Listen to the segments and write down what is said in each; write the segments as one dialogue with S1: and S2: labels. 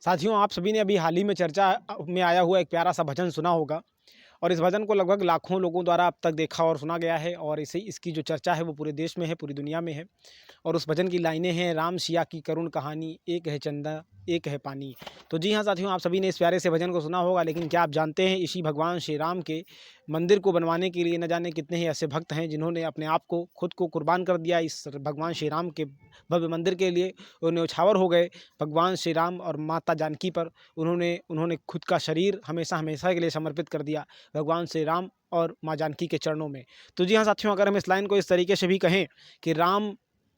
S1: साथियों, आप सभी ने अभी हाल ही में चर्चा में आया हुआ एक प्यारा सा भजन सुना होगा और इस भजन को लगभग लाखों लोगों द्वारा अब तक देखा और सुना गया है और इसे इसकी जो चर्चा है वो पूरे देश में है, पूरी दुनिया में है। और उस भजन की लाइनें हैं, राम सिया की करुण कहानी, एक है चंदा एक है पानी। तो जी हाँ साथियों, आप सभी ने इस प्यारे से भजन को सुना होगा, लेकिन क्या आप जानते हैं इसी भगवान श्री राम के मंदिर को बनवाने के लिए न जाने कितने ही ऐसे भक्त हैं जिन्होंने अपने आप को खुद को कुर्बान कर दिया इस भगवान श्री राम के भव्य मंदिर के लिए। वो न्यौछावर हो गए भगवान श्री राम और माता जानकी पर। उन्होंने उन्होंने खुद का शरीर हमेशा हमेशा के लिए समर्पित कर दिया भगवान श्री राम और माँ जानकी के चरणों में। तो जी हाँ साथियों, अगर हम इस लाइन को इस तरीके से भी कहें कि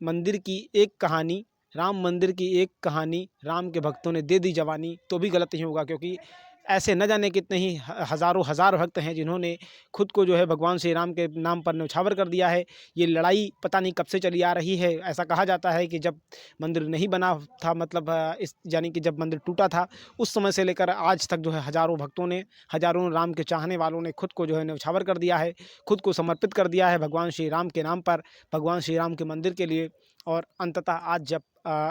S1: मंदिर की एक कहानी राम मंदिर की एक कहानी राम के भक्तों ने दे दी जवानी, तो भी गलत नहीं होगा, क्योंकि ऐसे न जाने कितने ही हज़ारों हज़ार भक्त हैं जिन्होंने खुद को जो है भगवान श्री राम के नाम पर न्यौछावर कर दिया है। ये लड़ाई पता नहीं कब से चली आ रही है। ऐसा कहा जाता है कि जब मंदिर नहीं बना था, मतलब इस यानी कि जब मंदिर टूटा था, उस समय से लेकर आज तक जो है हज़ारों भक्तों ने, हज़ारों राम के चाहने वालों ने खुद को जो है न्यौछावर कर दिया है, खुद को समर्पित कर दिया है भगवान श्री राम के नाम पर, भगवान श्री राम के मंदिर के लिए। और अंततः आज जब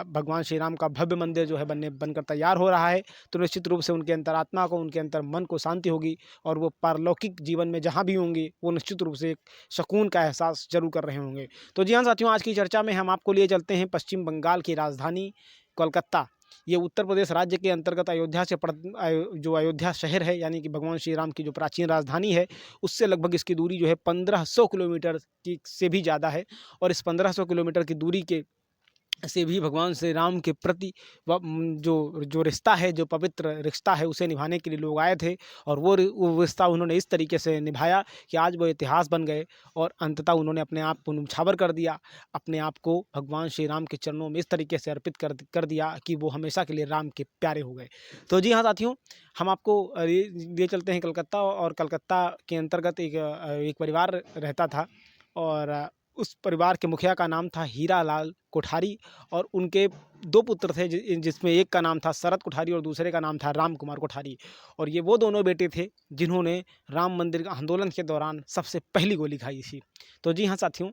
S1: भगवान श्री राम का भव्य मंदिर जो है बनकर तैयार हो रहा है, तो निश्चित रूप से उनके अंतरात्मा को, उनके अंतर मन को शांति होगी और वो पारलौकिक जीवन में जहाँ भी होंगे वो निश्चित रूप से एक सुकून का एहसास जरूर कर रहे होंगे। तो जी हाँ साथियों, आज की चर्चा में हम आपको लिए चलते हैं पश्चिम बंगाल की राजधानी कोलकाता। ये उत्तर प्रदेश राज्य के अंतर्गत अयोध्या से जो अयोध्या शहर है, यानी कि भगवान श्री राम की जो प्राचीन राजधानी है, उससे लगभग इसकी दूरी जो है 1500 किलोमीटर की से भी ज़्यादा है। और इस 1500 किलोमीटर की दूरी के से भी भगवान श्री राम के प्रति जो जो रिश्ता है, जो पवित्र रिश्ता है, उसे निभाने के लिए लोग आए थे। और वो रिश्ता उन्होंने इस तरीके से निभाया कि आज वो इतिहास बन गए और अंततः उन्होंने अपने आप को न्यौछावर कर दिया, अपने आप को भगवान श्री राम के चरणों में इस तरीके से अर्पित कर दिया कि वो हमेशा के लिए राम के प्यारे हो गए। तो जी हाँ साथियों, हम आपको ले चलते हैं कलकत्ता। और कलकत्ता के अंतर्गत एक परिवार रहता था और उस परिवार के मुखिया का नाम था हीरा लाल कोठारी। और उनके दो पुत्र थे, जिसमें एक का नाम था शरद कोठारी और दूसरे का नाम था राम कुमार कोठारी। और ये वो दोनों बेटे थे जिन्होंने राम मंदिर का आंदोलन के दौरान सबसे पहली गोली खाई थी। तो जी हाँ साथियों,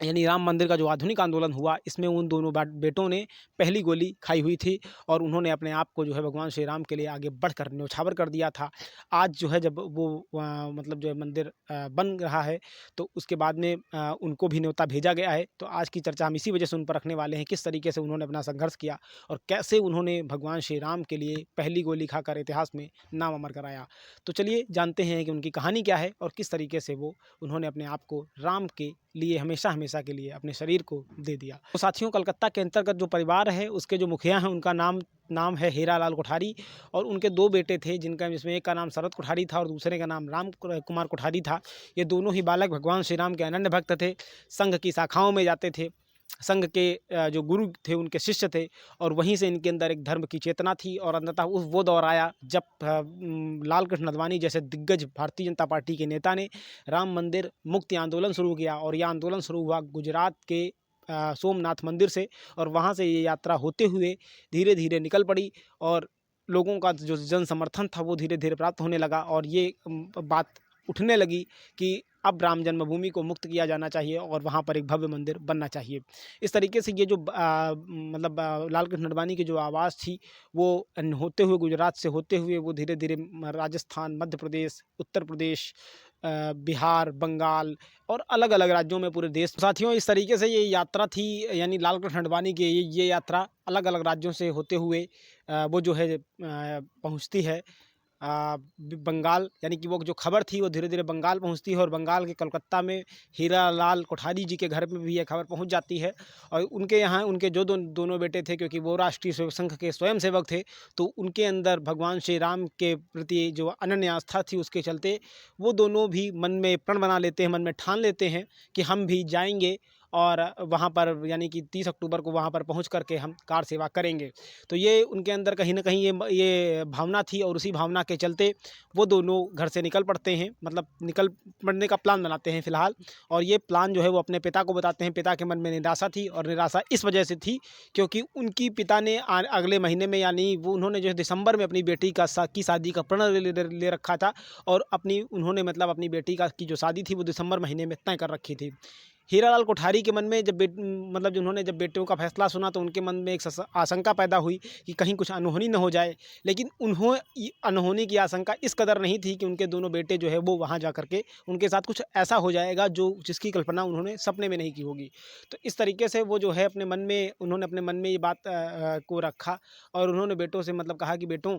S1: यानी राम मंदिर का जो आधुनिक आंदोलन हुआ, इसमें उन दोनों बेटों ने पहली गोली खाई हुई थी और उन्होंने अपने आप को जो है भगवान श्री राम के लिए आगे बढ़कर न्यौछावर कर दिया था। आज जो है जब वो मतलब जो है मंदिर बन रहा है, तो उसके बाद में उनको भी न्योता भेजा गया है। तो आज की चर्चा हम इसी वजह से उन पर रखने वाले हैं, किस तरीके से उन्होंने अपना संघर्ष किया और कैसे उन्होंने भगवान श्री राम के लिए पहली गोली खाकर इतिहास में नाम अमर कराया। तो चलिए जानते हैं कि उनकी कहानी क्या है और किस तरीके से उन्होंने अपने आप को राम के लिए हमेशा हमेशा के लिए अपने शरीर को दे दिया। तो साथियों, कलकत्ता के अंतर्गत जो परिवार है, उसके जो मुखिया हैं, उनका नाम है हीरा लाल कोठारी। और उनके दो बेटे थे, जिसमें एक का नाम शरद कोठारी था और दूसरे का नाम राम कुमार कोठारी था। ये दोनों ही बालक भगवान श्री राम के अनन्य भक्त थे, संघ की शाखाओं में जाते थे, संघ के जो गुरु थे उनके शिष्य थे। और वहीं से इनके अंदर एक धर्म की चेतना थी। और अंततः वो दौर आया जब लाल कृष्ण अडवाणी जैसे दिग्गज भारतीय जनता पार्टी के नेता ने राम मंदिर मुक्ति आंदोलन शुरू किया। और यह आंदोलन शुरू हुआ गुजरात के सोमनाथ मंदिर से। और वहाँ से ये यात्रा होते हुए धीरे धीरे निकल पड़ी और लोगों का जो जन समर्थन था वो धीरे धीरे प्राप्त होने लगा। और ये बात उठने लगी कि अब राम जन्मभूमि को मुक्त किया जाना चाहिए और वहाँ पर एक भव्य मंदिर बनना चाहिए। इस तरीके से ये जो लाल कृष्ण अडवाणी की जो आवाज़ थी, वो होते हुए गुजरात से होते हुए वो धीरे धीरे राजस्थान, मध्य प्रदेश, उत्तर प्रदेश, बिहार, बंगाल और अलग अलग राज्यों में पूरे देश। साथियों, इस तरीके से ये यात्रा थी, यानी लाल कृष्ण अडवाणी की ये यात्रा अलग अलग राज्यों से होते हुए वो जो है पहुँचती है बंगाल। यानी कि वो जो खबर थी वो धीरे धीरे बंगाल पहुंचती है और बंगाल के कलकत्ता में हीरा लाल कोठारी जी के घर में भी ये खबर पहुंच जाती है। और उनके यहाँ उनके जो दोनों बेटे थे, क्योंकि वो राष्ट्रीय सेवक संघ के स्वयं सेवक थे, तो उनके अंदर भगवान श्री राम के प्रति जो अनन्य आस्था थी, उसके चलते वो दोनों भी मन में प्रण बना लेते हैं, मन में ठान लेते हैं कि हम भी जाएंगे और वहाँ पर यानी कि 30 अक्टूबर को वहाँ पर पहुँच करके हम कार सेवा करेंगे। तो ये उनके अंदर कहीं ना कहीं ये भावना थी और उसी भावना के चलते वो दोनों घर से निकल पड़ते हैं, मतलब निकल पड़ने का प्लान बनाते हैं फ़िलहाल। और ये प्लान जो है वो अपने पिता को बताते हैं। पिता के मन में निराशा थी और निराशा इस वजह से थी क्योंकि उनकी पिता ने अगले महीने में, यानी वो उन्होंने जो है दिसंबर में अपनी बेटी की शादी का प्रण ले रखा था। और उन्होंने मतलब अपनी बेटी की जो शादी थी वो दिसंबर महीने में तय कर रखी थी। हीरालाल कोठारी के मन में मतलब जिन्होंने जब बेटों का फैसला सुना तो उनके मन में एक आशंका पैदा हुई कि कहीं कुछ अनहोनी न हो जाए। लेकिन अनहोनी की आशंका इस कदर नहीं थी कि उनके दोनों बेटे जो है वो वहाँ जा कर के उनके साथ कुछ ऐसा हो जाएगा जो जिसकी कल्पना उन्होंने सपने में नहीं की होगी। तो इस तरीके से वो जो है उन्होंने अपने मन में ये बात को रखा और उन्होंने बेटों से मतलब कहा कि बेटों,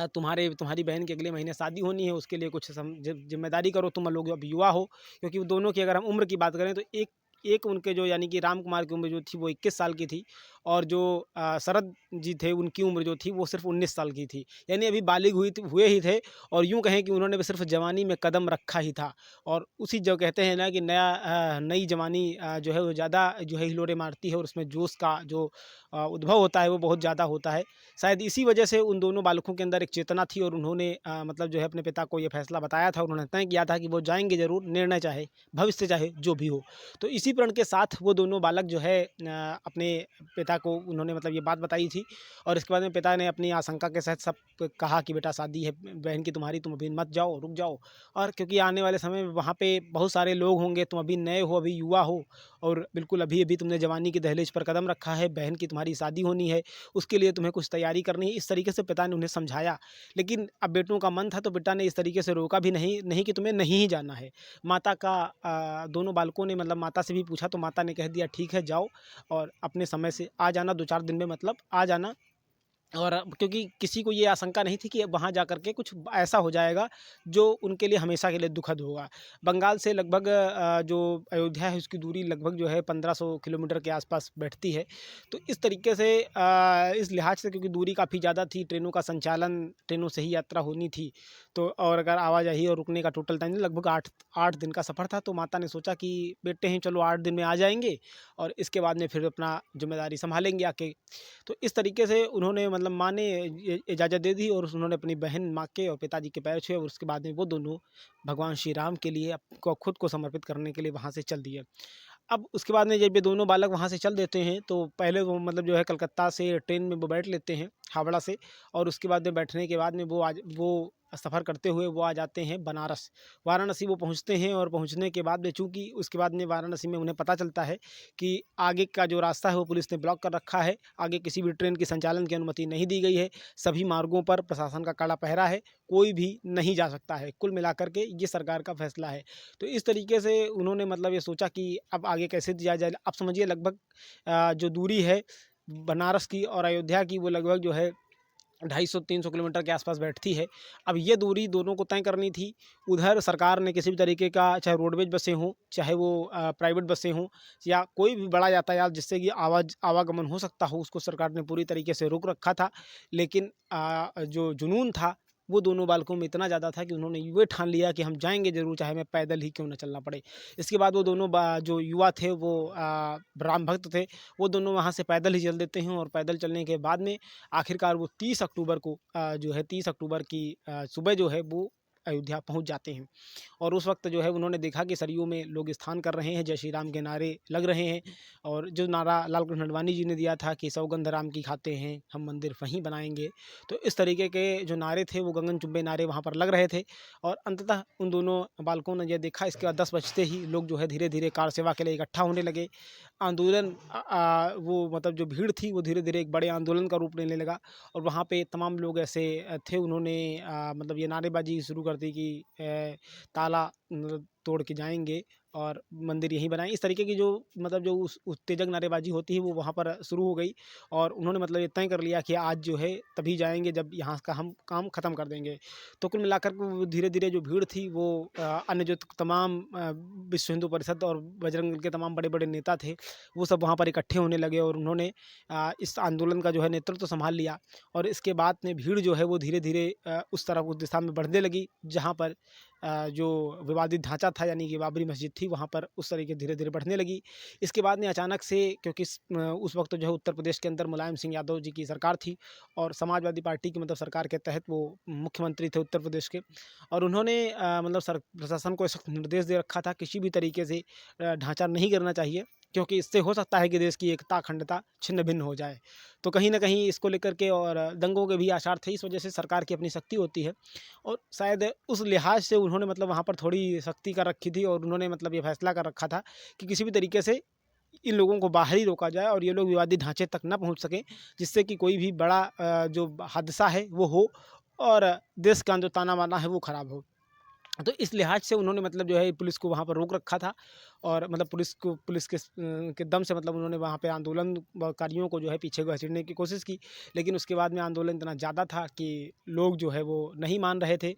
S1: तुम्हारी बहन की अगले महीने शादी होनी है, उसके लिए कुछ जिम्मेदारी करो, तुम लोग अब युवा हो। क्योंकि वो दोनों की अगर हम उम्र की बात करें तो एक एक उनके जो यानी कि राम कुमार की उम्र जो थी वो 21 साल की थी और जो शरद जी थे उनकी उम्र जो थी वो सिर्फ 19 साल की थी। यानी अभी बालिग हुए ही थे और यूँ कहें कि उन्होंने भी सिर्फ जवानी में कदम रखा ही था। और उसी जो कहते हैं ना कि नई जवानी जो है वो ज़्यादा जो है हिलोरे मारती है और उसमें जोश का जो उद्भव होता है वो बहुत ज़्यादा होता है। शायद इसी वजह से उन दोनों बालकों के अंदर एक चेतना थी और उन्होंने मतलब जो है अपने पिता को ये फैसला बताया था। उन्होंने तय किया था कि वो जाएंगे ज़रूर, निर्णय चाहे भविष्य चाहे जो भी हो। तो इसी प्रण के साथ वो दोनों बालक जो है अपने पिता को उन्होंने मतलब ये बात बताई थी और इसके बाद में पिता ने अपनी आशंका के साथ सब कहा कि बेटा शादी है बहन की तुम्हारी, तुम अभी मत जाओ, रुक जाओ। और क्योंकि आने वाले समय में वहाँ पे बहुत सारे लोग होंगे, तुम अभी नए हो, अभी युवा हो और बिल्कुल अभी अभी तुमने जवानी की दहलीज पर कदम रखा है, बहन की तुम्हारी शादी होनी है, उसके लिए तुम्हें कुछ तैयारी करनी है। इस तरीके से पिता ने उन्हें समझाया। लेकिन अब बेटों का मन था तो पिता ने इस तरीके से रोका भी नहीं कि तुम्हें नहीं ही जाना है। माता का दोनों बालकों ने मतलब माता से भी पूछा तो माता ने कह दिया ठीक है जाओ और अपने समय से आ जाना, 2-4 दिन में मतलब आ जाना। और क्योंकि किसी को ये आशंका नहीं थी कि वहाँ जा कर के कुछ ऐसा हो जाएगा जो उनके लिए हमेशा के लिए दुखद होगा। बंगाल से लगभग जो अयोध्या है उसकी दूरी लगभग जो है 1500 किलोमीटर के आसपास बैठती है। तो इस तरीके से इस लिहाज से क्योंकि दूरी काफ़ी ज़्यादा थी, ट्रेनों का संचालन ट्रेनों से ही यात्रा होनी थी। तो और अगर आवाजाही और रुकने का टोटल टाइम लगभग 8 दिन का सफ़र था। तो माता ने सोचा कि बेटे हैं चलो 8 दिन में आ जाएंगे और इसके बाद में फिर अपना जिम्मेदारी संभालेंगे आके। तो इस तरीके से उन्होंने मतलब माँ ने इजाज़त दे दी और उन्होंने अपनी बहन, माँ के और पिताजी के पैर छुए और उसके बाद में वो दोनों भगवान श्री राम के लिए आपको खुद को समर्पित करने के लिए वहाँ से चल दिए। अब उसके बाद में जब ये दोनों बालक वहाँ से चल देते हैं तो पहले वो मतलब जो है कलकत्ता से ट्रेन में वो बैठ लेते हैं हावड़ा से और उसके बाद में बैठने के बाद में वो सफ़र करते हुए वो आ जाते हैं बनारस। वाराणसी वो पहुँचते हैं और पहुँचने के बाद में चूँकि उसके बाद में वाराणसी में उन्हें पता चलता है कि आगे का जो रास्ता है वो पुलिस ने ब्लॉक कर रखा है। आगे किसी भी ट्रेन की संचालन की अनुमति नहीं दी गई है। सभी मार्गों पर प्रशासन का कड़ा पहरा है, कोई भी नहीं जा सकता है। कुल मिलाकर के ये सरकार का फैसला है। तो इस तरीके से उन्होंने मतलब ये सोचा कि अब आगे कैसे दिया जाए। आप समझिए लगभग जो दूरी है बनारस की और अयोध्या की वो लगभग जो है 250-300 किलोमीटर के आसपास बैठती है। अब ये दूरी दोनों को तय करनी थी। उधर सरकार ने किसी भी तरीके का चाहे रोडवेज बसें हों, चाहे वो प्राइवेट बसें हों या कोई भी बड़ा यातायात जिससे कि आवागमन हो सकता हो, उसको सरकार ने पूरी तरीके से रोक रखा था। लेकिन जो जुनून था वो दोनों बालकों में इतना ज़्यादा था कि उन्होंने ये ठान लिया कि हम जाएँगे ज़रूर, चाहे हमें पैदल ही क्यों ना चलना पड़े। इसके बाद वो दोनों जो युवा थे वो राम भक्त थे, वो दोनों वहाँ से पैदल ही चल देते हैं और पैदल चलने के बाद में आखिरकार वो 30 अक्टूबर को जो है 30 अक्टूबर की सुबह जो है वो अयोध्या पहुँच जाते हैं। और उस वक्त जो है उन्होंने देखा कि सरयू में लोग स्नान कर रहे हैं, जय श्री राम के नारे लग रहे हैं और जो नारा लाल कृष्ण अडवाणी जी ने दिया था कि सौगंध राम की खाते हैं, हम मंदिर वहीं बनाएंगे। तो इस तरीके के जो नारे थे वो गगनचुंबी नारे वहाँ पर लग रहे थे और अंततः उन दोनों बालकों ने ये देखा। इसके बाद 10 बजते ही लोग जो है धीरे-धीरे कार सेवा के लिए इकट्ठा होने लगे। आंदोलन वो मतलब जो भीड़ थी वो धीरे-धीरे एक बड़े आंदोलन का रूप लेने लगा और वहाँ पे तमाम लोग ऐसे थे उन्होंने मतलब ये नारेबाजी शुरू कर दी कि ताला मतलब तोड़ के जाएँगे और मंदिर यहीं बनाएँ। इस तरीके की जो मतलब जो उस उत्तेजक नारेबाजी होती है वो वहाँ पर शुरू हो गई और उन्होंने मतलब ये तय कर लिया कि आज जो है तभी जाएँगे जब यहाँ का हम काम ख़त्म कर देंगे। तो कुल मिलाकर के वो धीरे-धीरे जो भीड़ थी वो अन्य जो तमाम विश्व हिंदू परिषद और बजरंग दल के तमाम बड़े-बड़े नेता थे, वो सब वहाँ पर इकट्ठे होने लगे और उन्होंने इस आंदोलन का जो है नेतृत्व संभाल लिया और इसके बाद में भीड़ जो है वो धीरे-धीरे उस तरफ उस दिशा में बढ़ने लगी जहाँ पर जो विवादित ढांचा था यानी कि बाबरी मस्जिद थी वहाँ पर उस तरीके धीरे-धीरे बढ़ने लगी। इसके बाद में अचानक से क्योंकि उस वक्त जो है उत्तर प्रदेश के अंदर मुलायम सिंह यादव जी की सरकार थी और समाजवादी पार्टी की मतलब सरकार के तहत वो मुख्यमंत्री थे उत्तर प्रदेश के और उन्होंने मतलब प्रशासन को सख्त निर्देश दे रखा था किसी भी तरीके से ढांचा नहीं गिरना चाहिए। क्योंकि इससे हो सकता है कि देश की एकता अखंडता छिन्न भिन्न हो जाए। तो कहीं न कहीं इसको लेकर के और दंगों के भी आसार थे, इस वजह से सरकार की अपनी सख्ती होती है और शायद उस लिहाज से उन्होंने मतलब वहाँ पर थोड़ी सख्ती कर रखी थी और उन्होंने मतलब ये फैसला कर रखा था कि किसी भी तरीके से इन लोगों को बाहर ही रोका जाए और ये लोग विवादित ढांचे तक ना पहुँच सकें, जिससे कि कोई भी बड़ा जो हादसा है वो हो और देश का जो ताना-बाना है वो खराब हो। तो इस लिहाज से उन्होंने मतलब जो है पुलिस को वहाँ पर रोक रखा था और मतलब पुलिस के दम से मतलब उन्होंने वहाँ पे आंदोलनकारियों को जो है पीछे घसीटने की कोशिश की। लेकिन उसके बाद में आंदोलन इतना ज़्यादा था कि लोग जो है वो नहीं मान रहे थे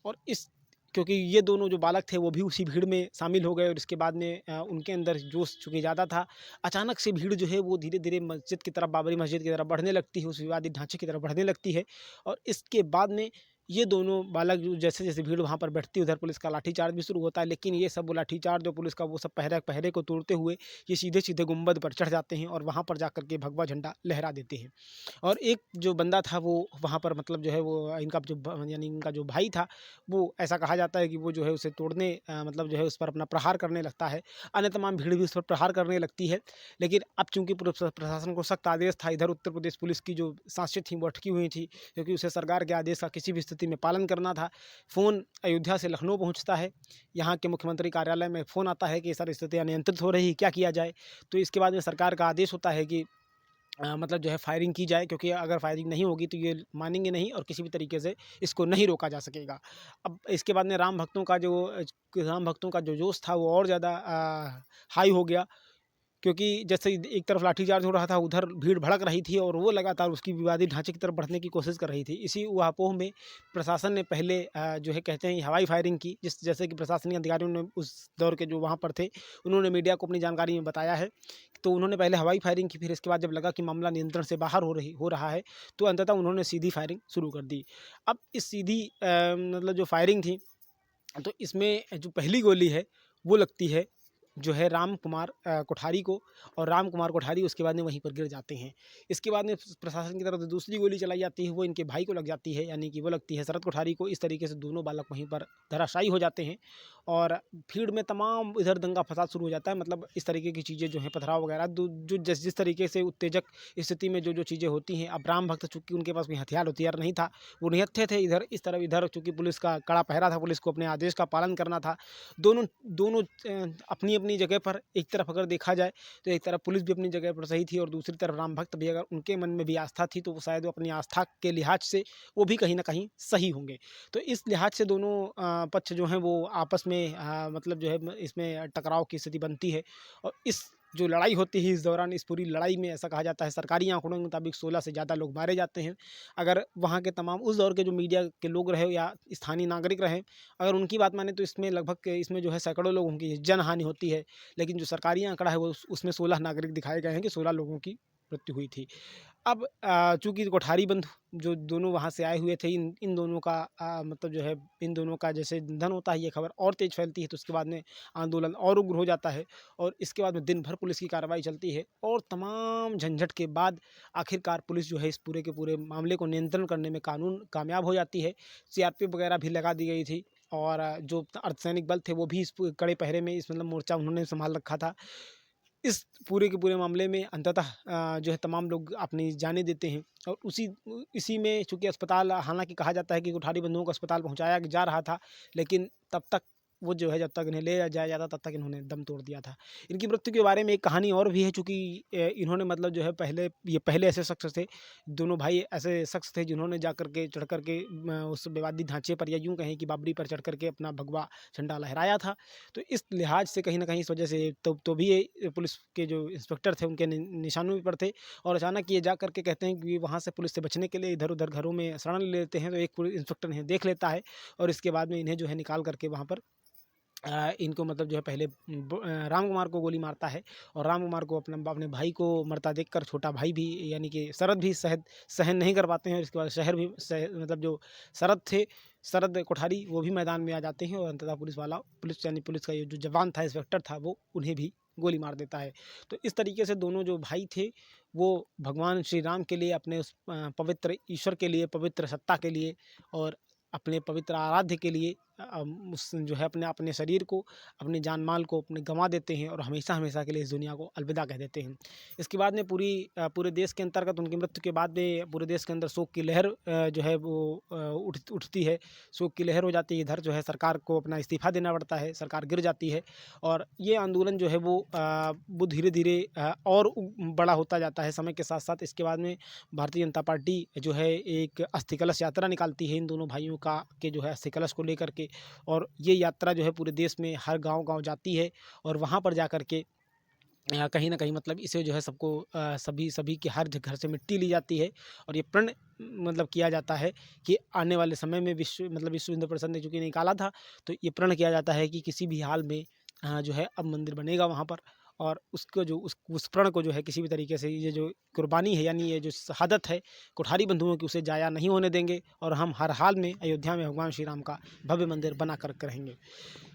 S1: और इस क्योंकि ये दोनों जो बालक थे वो भी उसी भीड़ में शामिल हो गए और इसके बाद में उनके अंदर जोश चूँकि ज़्यादा था, अचानक से भीड़ जो है वो धीरे-धीरे मस्जिद की तरफ, बाबरी मस्जिद की तरफ बढ़ने लगती है, उस विवादित ढांचे की तरफ बढ़ने लगती है और इसके बाद में ये दोनों बालक जो जैसे-जैसे भीड़ वहाँ पर बढ़ती है, उधर पुलिस का लाठीचार्ज भी शुरू होता है। लेकिन ये सब वो लाठीचार्ज और पुलिस का वो सब पहरे को तोड़ते हुए ये सीधे-सीधे गुंबद पर चढ़ जाते हैं और वहाँ पर जाकर के भगवा झंडा लहरा देते हैं। और एक जो बंदा था वो वहाँ पर मतलब जो है वो इनका जो यानी इनका जो भाई था, वो ऐसा कहा जाता है कि वो जो है उसे तोड़ने मतलब जो है उस पर अपना प्रहार करने लगता है। अन्य तमाम भीड़ भी उस पर प्रहार करने लगती है। लेकिन अब चूँकि प्रशासन को सख्त आदेश था, इधर उत्तर प्रदेश पुलिस की जो साँसें थीं वो अटकी हुई थी, क्योंकि उसे सरकार के आदेश का किसी भी स्थिति में पालन करना था। फ़ोन अयोध्या से लखनऊ पहुँचता है, यहाँ के मुख्यमंत्री कार्यालय में फ़ोन आता है कि सर स्थिति अनियंत्रित हो रही है, क्या किया जाए? तो इसके बाद में सरकार का आदेश होता है कि मतलब जो है फायरिंग की जाए, क्योंकि अगर फायरिंग नहीं होगी तो ये मानेंगे नहीं और किसी भी तरीके से इसको नहीं रोका जा सकेगा। अब इसके बाद में राम भक्तों का जो जोश था वो और ज़्यादा हाई हो गया, क्योंकि जैसे ही एक तरफ लाठीचार्ज हो रहा था, उधर भीड़ भड़क रही थी और वो लगातार उसकी विवादित ढांचे की तरफ बढ़ने की कोशिश कर रही थी। इसी ऊहापोह में प्रशासन ने पहले जो है कहते हैं हवाई फायरिंग की, जैसे कि प्रशासनिक अधिकारियों ने उस दौर के जो वहाँ पर थे, उन्होंने मीडिया को अपनी जानकारी में बताया है। तो उन्होंने पहले हवाई फायरिंग की, फिर इसके बाद जब लगा कि मामला नियंत्रण से बाहर हो रहा है, तो अंततः उन्होंने सीधी फायरिंग शुरू कर दी। अब इस सीधी मतलब जो फायरिंग थी, तो इसमें जो पहली गोली है, वो लगती है जो है राम कुमार कोठारी को, और राम कुमार कोठारी उसके बाद में वहीं पर गिर जाते हैं। इसके बाद में प्रशासन की तरफ से दूसरी गोली चलाई जाती है, वो इनके भाई को लग जाती है, यानी कि वो लगती है शरद कोठारी को। इस तरीके से दोनों बालक वहीं पर धराशायी हो जाते हैं और भीड़ में तमाम इधर दंगा फसाद शुरू हो जाता है। मतलब इस तरीके की चीज़ें जो हैं, पथराव वगैरह जो जिस तरीके से उत्तेजक स्थिति में जो चीज़ें होती हैं। अब राम भक्त चूँकि उनके पास कोई हथियार नहीं था, वो निहत्थे थे इधर इस तरफ, इधर चूँकि पुलिस का कड़ा पहरा था, पुलिस को अपने आदेश का पालन करना था। दोनों दोनों अपनी-अपनी जगह पर, एक तरफ अगर देखा जाए तो एक तरफ पुलिस भी अपनी जगह पर सही थी और दूसरी तरफ राम भक्त भी, अगर उनके मन में भी आस्था थी तो वो शायद वो अपनी आस्था के लिहाज से वो भी कहीं न कहीं सही होंगे। तो इस लिहाज से दोनों पक्ष जो हैं वो आपस में मतलब जो है इसमें टकराव की स्थिति बनती है और इस जो लड़ाई होती है, इस दौरान इस पूरी लड़ाई में ऐसा कहा जाता है सरकारी आंकड़ों के मुताबिक 16 से ज़्यादा लोग मारे जाते हैं। अगर वहाँ के तमाम उस दौर के जो मीडिया के लोग रहे या स्थानीय नागरिक रहे, अगर उनकी बात माने तो इसमें जो है सैकड़ों लोगों की जनहानि होती है। लेकिन जो सरकारी आंकड़ा है वो उसमें 16 नागरिक दिखाए गए हैं कि 16 लोगों की मृत्यु हुई थी। अब चूँकि कोठारी बंधु जो दोनों वहाँ से आए हुए थे, इन इन दोनों का मतलब जो है इन दोनों का जैसे निधन होता है, ये खबर और तेज़ फैलती है, तो उसके बाद में आंदोलन और उग्र हो जाता है और इसके बाद में दिन भर पुलिस की कार्रवाई चलती है और तमाम झंझट के बाद आखिरकार पुलिस जो है इस पूरे के पूरे मामले को नियंत्रण करने में कामयाब हो जाती है। सीआरपीएफ वगैरह भी लगा दी गई थी और जो अर्धसैनिक बल थे वो भी इस कड़े पहरे में इस मतलब मोर्चा उन्होंने संभाल रखा था। इस पूरे के पूरे मामले में अंततः जो है तमाम लोग अपनी जानें देते हैं और इसी में चूँकि अस्पताल, हालाँकि कहा जाता है कि कोठारी बंधुओं को अस्पताल पहुँचाया जा रहा था, लेकिन तब तक वो जो है जब तक इन्हें ले जाया जाता तब तक इन्होंने दम तोड़ दिया था। इनकी मृत्यु के बारे में एक कहानी और भी है, चूँकि इन्होंने मतलब जो है पहले ऐसे शख्स थे, दोनों भाई ऐसे शख्स थे जिन्होंने जाकर के चढ़ कर के उस विवादित ढांचे पर, या यूँ कहें कि बाबरी पर चढ़ कर के अपना भगवा झंडा लहराया था। तो इस लिहाज से कहीं न कहीं इस वजह से तो भी ये पुलिस के जो इंस्पेक्टर थे उनके निशानों पर थे और अचानक ये जा कर के कहते हैं कि वहाँ से पुलिस से बचने के लिए इधर-उधर घरों में शरण ले लेते हैं, तो एक पुलिस इंस्पेक्टर इन्हें देख लेता है और इसके बाद में इन्हें जो है निकाल कर के वहाँ पर इनको मतलब जो है पहले राम कुमार को गोली मारता है और राम कुमार को अपने भाई को मरता देखकर छोटा भाई भी, यानी कि शरद भी सहन नहीं कर पाते हैं और इसके बाद मतलब जो शरद कोठारी, वो भी मैदान में आ जाते हैं और अंततः पुलिस का ये जो जवान था, इंस्पेक्टर था, वो उन्हें भी गोली मार देता है। तो इस तरीके से दोनों जो भाई थे वो भगवान श्री राम के लिए, अपने उस पवित्र ईश्वर के लिए, पवित्र सत्ता के लिए और अपने पवित्र आराध्य के लिए उस जो है अपने अपने शरीर को, अपनी जान माल को अपने गंवा देते हैं और हमेशा हमेशा के लिए इस दुनिया को अलविदा कह देते हैं। इसके बाद में पूरे देश के अंतर्गत उनकी मृत्यु के बाद में पूरे देश के अंदर शोक की लहर जो है वो उठती है, शोक की लहर हो जाती है। इधर जो है सरकार को अपना इस्तीफा देना पड़ता है, सरकार गिर जाती है और ये आंदोलन जो है वो धीरे-धीरे और बड़ा होता जाता है समय के साथ-साथ। इसके बाद में भारतीय जनता पार्टी जो है एक अस्थि कलश यात्रा निकालती है इन दोनों भाइयों का के जो है अस्थि कलश को लेकर के, और ये यात्रा जो है पूरे देश में हर गाँव-गाँव जाती है और वहाँ पर जाकर के कहीं न कहीं मतलब इसे जो है सबको सभी सभी के हर घर से मिट्टी ली जाती है और ये प्रण मतलब किया जाता है कि आने वाले समय में विश्व हिंदू परिषद ने चूँकि निकाला था, तो ये प्रण किया जाता है कि किसी भी हाल में जो है अब मंदिर बनेगा वहाँ पर, और उसको जो उस प्रण को जो है किसी भी तरीके से ये जो कुर्बानी है, यानी ये जो शहादत है कोठारी बंधुओं की, उसे ज़ाया नहीं होने देंगे और हम हर हाल में अयोध्या में भगवान श्री राम का भव्य मंदिर बना कर के रहेंगे।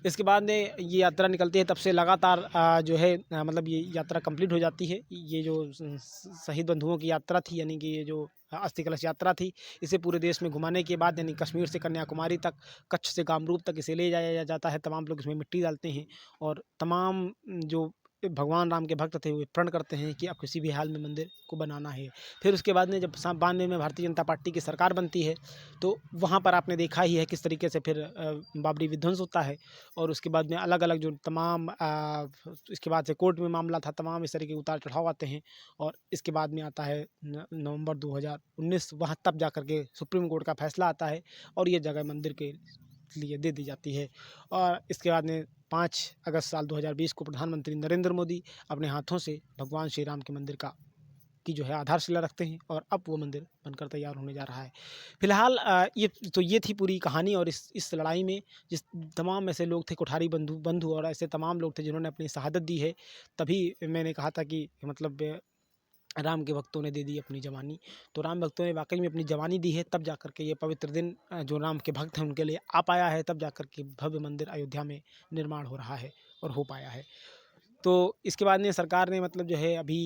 S1: इसके बाद में ये यात्रा निकलती है, तब से लगातार जो है मतलब ये यात्रा कंप्लीट हो जाती है। ये जो शहीद बंधुओं की यात्रा थी, यानी कि ये जो अस्थि कलश यात्रा थी, इसे पूरे देश में घुमाने के बाद यानी कश्मीर से कन्याकुमारी तक, कच्छ से कामरूप तक इसे ले जाया जाता है। तमाम लोग इसमें मिट्टी डालते हैं और तमाम जो भगवान राम के भक्त थे वो प्रण करते हैं कि अब किसी भी हाल में मंदिर को बनाना है। फिर उसके बाद में जब 92 में भारतीय जनता पार्टी की सरकार बनती है, तो वहाँ पर आपने देखा ही है किस तरीके से फिर बाबरी विध्वंस होता है और उसके बाद में अलग-अलग जो तमाम इसके बाद से कोर्ट में मामला था, तमाम इस तरह के उतार-चढ़ाव आते हैं और इसके बाद में आता है नवंबर 2019, वहाँ तब जाकर के सुप्रीम कोर्ट का फैसला आता है और ये जगह मंदिर के लिए दे दी जाती है। और इसके बाद में 5 अगस्त साल 2020 को प्रधानमंत्री नरेंद्र मोदी अपने हाथों से भगवान श्री राम के मंदिर की जो है आधारशिला रखते हैं और अब वो मंदिर बनकर तैयार होने जा रहा है। फिलहाल ये थी पूरी कहानी, और इस लड़ाई में जिस तमाम ऐसे लोग थे, कोठारी बंधु और ऐसे तमाम लोग थे जिन्होंने अपनी शहादत दी है, तभी मैंने कहा था कि मतलब राम के भक्तों ने दे दी अपनी जवानी। तो राम भक्तों ने वाक़ई में अपनी जवानी दी है, तब जाकर के ये पवित्र दिन जो राम के भक्त हैं उनके लिए आ पाया है, तब जाकर के भव्य मंदिर अयोध्या में निर्माण हो रहा है और हो पाया है। तो इसके बाद में सरकार ने मतलब जो है अभी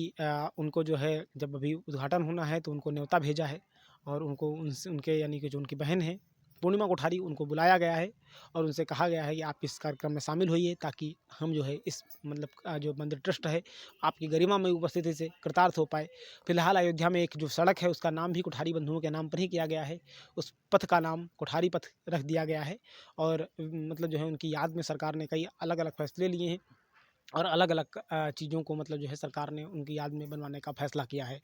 S1: उनको जो है जब अभी उद्घाटन होना है तो उनको न्योता भेजा है और उनको उनके यानी कि जो उनकी बहन है पूर्णिमा कोठारी, उनको बुलाया गया है और उनसे कहा गया है कि आप इस कार्यक्रम में शामिल होइए, ताकि हम जो है इस मतलब जो मंदिर ट्रस्ट है आपकी गरिमा में उपस्थिति से कृतार्थ हो पाए। फिलहाल अयोध्या में एक जो सड़क है उसका नाम भी कोठारी बंधुओं के नाम पर ही किया गया है, उस पथ का नाम कोठारी पथ रख दिया गया है और मतलब जो है उनकी याद में सरकार ने कई अलग अलग फैसले लिए हैं और अलग-अलग चीज़ों को मतलब जो है सरकार ने उनकी याद में बनवाने का फैसला किया है।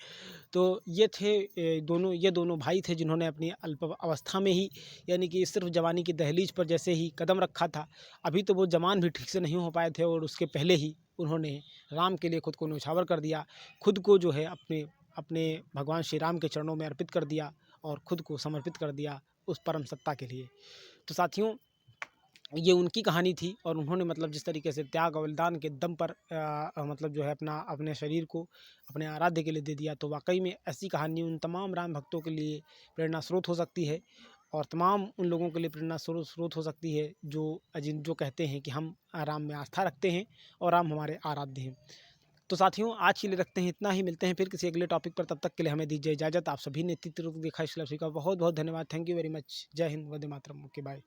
S1: तो ये दोनों भाई थे जिन्होंने अपनी अल्प अवस्था में ही, यानी कि सिर्फ़ जवानी की दहलीज पर जैसे ही कदम रखा था, अभी तो वो जवान भी ठीक से नहीं हो पाए थे और उसके पहले ही उन्होंने राम के लिए खुद को न्यौछावर कर दिया। खुद को जो है अपने अपने भगवान श्री राम के चरणों में अर्पित कर दिया और खुद को समर्पित कर दिया उस परम सत्ता के लिए। तो साथियों, ये उनकी कहानी थी और उन्होंने मतलब जिस तरीके से त्याग और बलिदान के दम पर मतलब जो है अपने शरीर को अपने आराध्य के लिए दे दिया, तो वाकई में ऐसी कहानी उन तमाम राम भक्तों के लिए प्रेरणा स्रोत हो सकती है और तमाम उन लोगों के लिए प्रेरणा स्रोत हो सकती है जो कहते हैं कि हम राम में आस्था रखते हैं और राम हमारे आराध्य हैं। तो साथियों, आज के लिए रखते हैं इतना ही, मिलते हैं फिर किसी अगले टॉपिक पर, तब तक के लिए हमें दीजिए इजाज़त। आप सभी ने इतनी देर देखा, इसलिए सभी का बहुत बहुत धन्यवाद। Thank you very much. जय हिंद, वंदे मातरम। Okay, bye.